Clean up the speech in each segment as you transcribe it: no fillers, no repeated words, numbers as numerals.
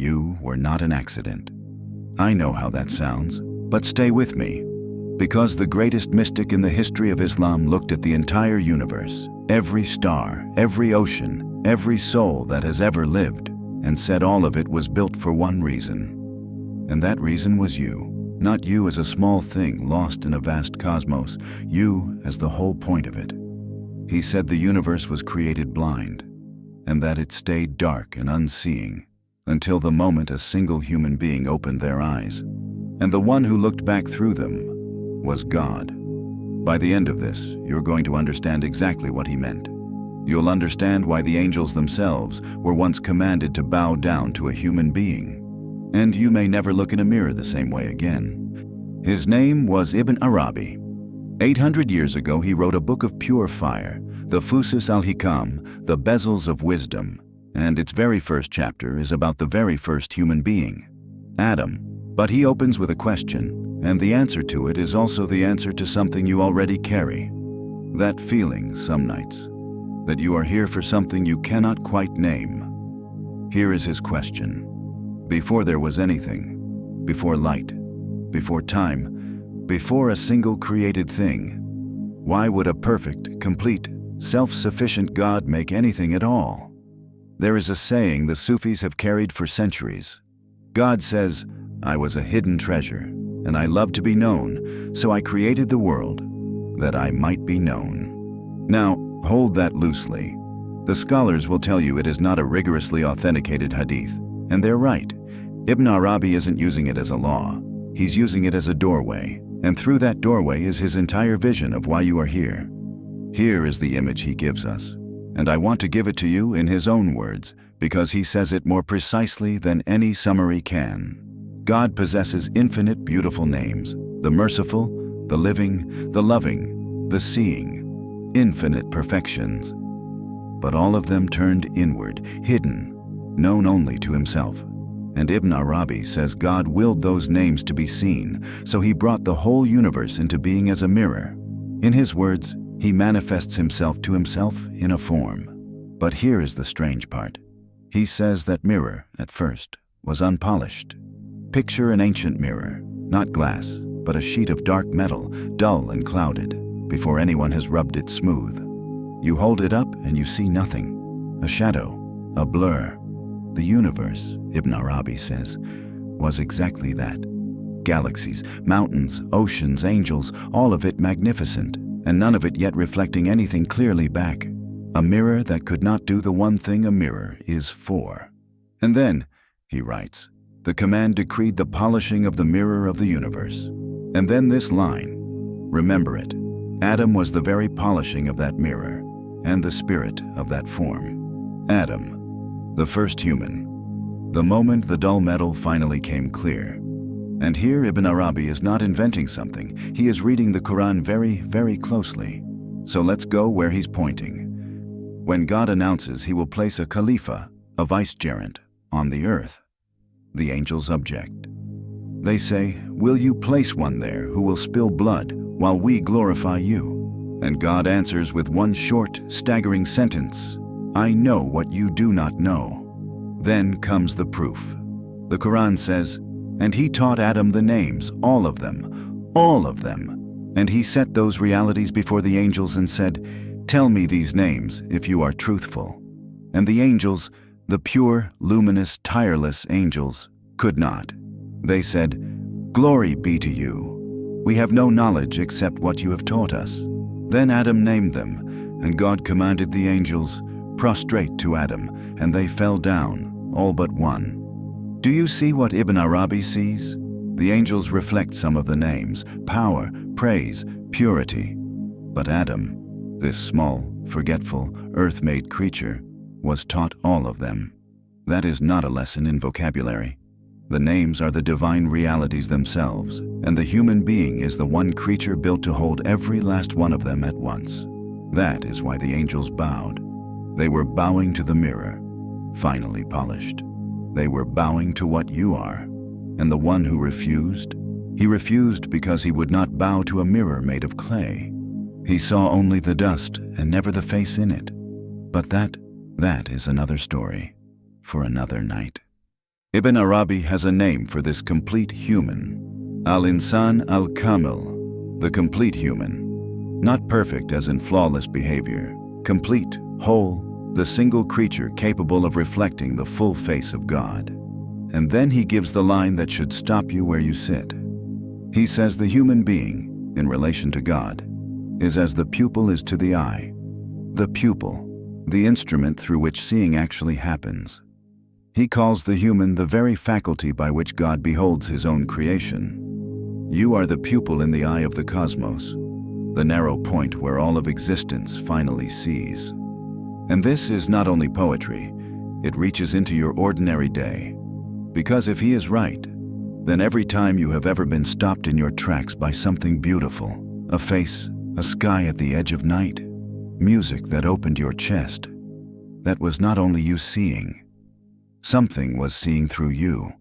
You were not an accident. I know how that sounds, but stay with me. Because the greatest mystic in the history of Islam looked at the entire universe, every star, every ocean, every soul that has ever lived, and said all of it was built for one reason. And that reason was you. Not you as a small thing lost in a vast cosmos, you as the whole point of it. He said the universe was created blind, and that it stayed dark and unseeing until the moment a single human being opened their eyes. And the one who looked back through them was God. By the end of this, you're going to understand exactly what he meant. You'll understand why the angels themselves were once commanded to bow down to a human being. And you may never look in a mirror the same way again. His name was Ibn Arabi. 800 years ago, he wrote a book of pure fire, the Fusus al-Hikam, the Bezels of Wisdom, and its very first chapter is about the very first human being, Adam. But he opens with a question, and the answer to it is also the answer to something you already carry. That feeling some nights, that you are here for something you cannot quite name. Here is his question. Before there was anything, before light, before time, before a single created thing, why would a perfect, complete, self-sufficient God make anything at all? There is a saying the Sufis have carried for centuries. God says, "I was a hidden treasure, and I love to be known, so I created the world, that I might be known." Now, hold that loosely. The scholars will tell you it is not a rigorously authenticated hadith, and they're right. Ibn Arabi isn't using it as a law. He's using it as a doorway, and through that doorway is his entire vision of why you are here. Here is the image he gives us, and I want to give it to you in his own words, because he says it more precisely than any summary can. God possesses infinite beautiful names, the merciful, the living, the loving, the seeing, infinite perfections. But all of them turned inward, hidden, known only to himself. And Ibn Arabi says God willed those names to be seen, so he brought the whole universe into being as a mirror. In his words, he manifests himself to himself in a form. But here is the strange part. He says that mirror, at first, was unpolished. Picture an ancient mirror, not glass, but a sheet of dark metal, dull and clouded, before anyone has rubbed it smooth. You hold it up and you see nothing, a shadow, a blur. The universe, Ibn Arabi says, was exactly that. Galaxies, mountains, oceans, angels, all of it magnificent, and none of it yet reflecting anything clearly back. A mirror that could not do the one thing a mirror is for. And then, he writes, the command decreed the polishing of the mirror of the universe. And then this line, remember it, Adam was the very polishing of that mirror, and the spirit of that form. Adam, the first human, the moment the dull metal finally came clear. And here Ibn Arabi is not inventing something, he is reading the Qur'an very, very closely. So let's go where he's pointing. When God announces he will place a Khalifa, a vicegerent, on the earth, the angels object. They say, "Will you place one there who will spill blood while we glorify you?" And God answers with one short, staggering sentence, "I know what you do not know." Then comes the proof. The Quran says, "And he taught Adam the names, all of them, all of them. And he set those realities before the angels and said, 'Tell me these names if you are truthful.' And the angels, the pure, luminous, tireless angels, could not. They said, 'Glory be to you. We have no knowledge except what you have taught us.' Then Adam named them, and God commanded the angels, 'Prostrate to Adam,' and they fell down, all but one." Do you see what Ibn Arabi sees? The angels reflect some of the names, power, praise, purity. But Adam, this small, forgetful, earth-made creature, was taught all of them. That is not a lesson in vocabulary. The names are the divine realities themselves, and the human being is the one creature built to hold every last one of them at once. That is why the angels bowed. They were bowing to the mirror, finally polished. They were bowing to what you are. And the one who refused, he refused because he would not bow to a mirror made of clay. He saw only the dust and never the face in it. But that is another story for another night. Ibn Arabi has a name for this complete human. Al-Insan al-Kamil, the complete human. Not perfect as in flawless behavior. Complete, whole, the single creature capable of reflecting the full face of God. And then he gives the line that should stop you where you sit. He says the human being, in relation to God, is as the pupil is to the eye. The pupil, the instrument through which seeing actually happens. He calls the human the very faculty by which God beholds his own creation. You are the pupil in the eye of the cosmos, the narrow point where all of existence finally sees. And this is not only poetry, it reaches into your ordinary day. Because if he is right, then every time you have ever been stopped in your tracks by something beautiful, a face, a sky at the edge of night, music that opened your chest, that was not only you seeing, something was seeing through you,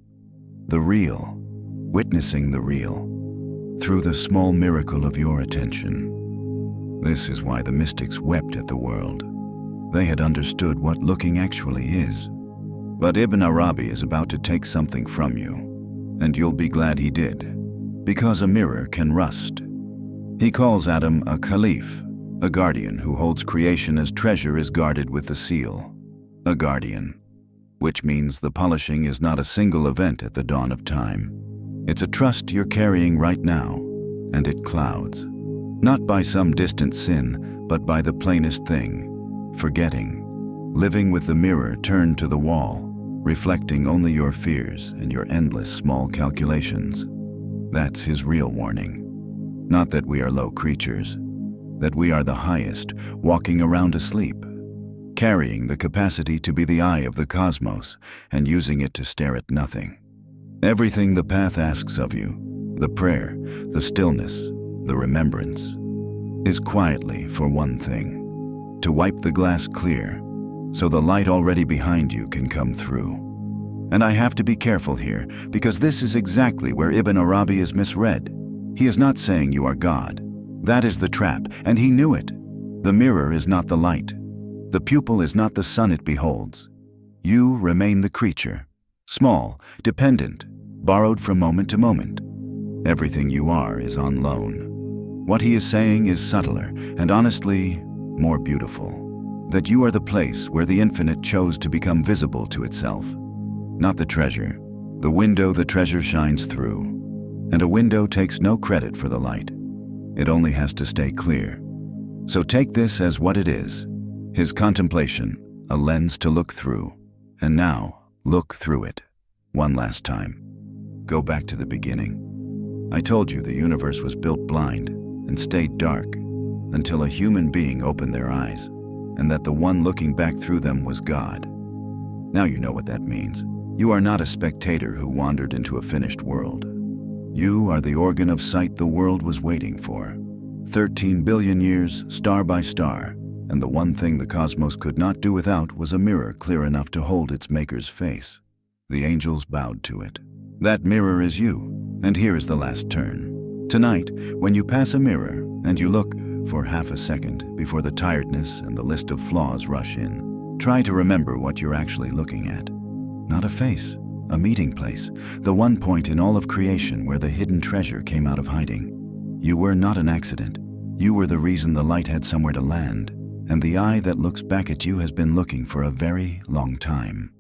the real, witnessing the real, through the small miracle of your attention. This is why the mystics wept at the world. They had understood what looking actually is. But Ibn Arabi is about to take something from you, and you'll be glad he did, because a mirror can rust. He calls Adam a caliph, a guardian who holds creation as treasure is guarded with the seal. A guardian, which means the polishing is not a single event at the dawn of time. It's a trust you're carrying right now, and it clouds. Not by some distant sin, but by the plainest thing, forgetting, living with the mirror turned to the wall, reflecting only your fears and your endless small calculations. That's his real warning. Not that we are low creatures, that we are the highest, walking around asleep, carrying the capacity to be the eye of the cosmos and using it to stare at nothing. Everything the path asks of you, the prayer, the stillness, the remembrance, is quietly for one thing, to wipe the glass clear so the light already behind you can come through. And I have to be careful here, because this is exactly where Ibn Arabi is misread. He is not saying you are God. That is the trap, and he knew it. The mirror is not the light. The pupil is not the sun it beholds. You remain the creature, small, dependent, borrowed from moment to moment. Everything you are is on loan. What he is saying is subtler and honestly more beautiful. That you are the place where the infinite chose to become visible to itself. Not the treasure, the window the treasure shines through. And a window takes no credit for the light. It only has to stay clear. So take this as what it is. His contemplation, a lens to look through. And now, look through it. One last time. Go back to the beginning. I told you the universe was built blind and stayed dark until a human being opened their eyes, and that the one looking back through them was God. Now you know what that means. You are not a spectator who wandered into a finished world. You are the organ of sight the world was waiting for. 13 billion years, star by star, and the one thing the cosmos could not do without was a mirror clear enough to hold its maker's face. The angels bowed to it. That mirror is you, and here is the last turn. Tonight, when you pass a mirror and you look for half a second before the tiredness and the list of flaws rush in, try to remember what you're actually looking at. Not a face, a meeting place, the one point in all of creation where the hidden treasure came out of hiding. You were not an accident. You were the reason the light had somewhere to land, and the eye that looks back at you has been looking for a very long time.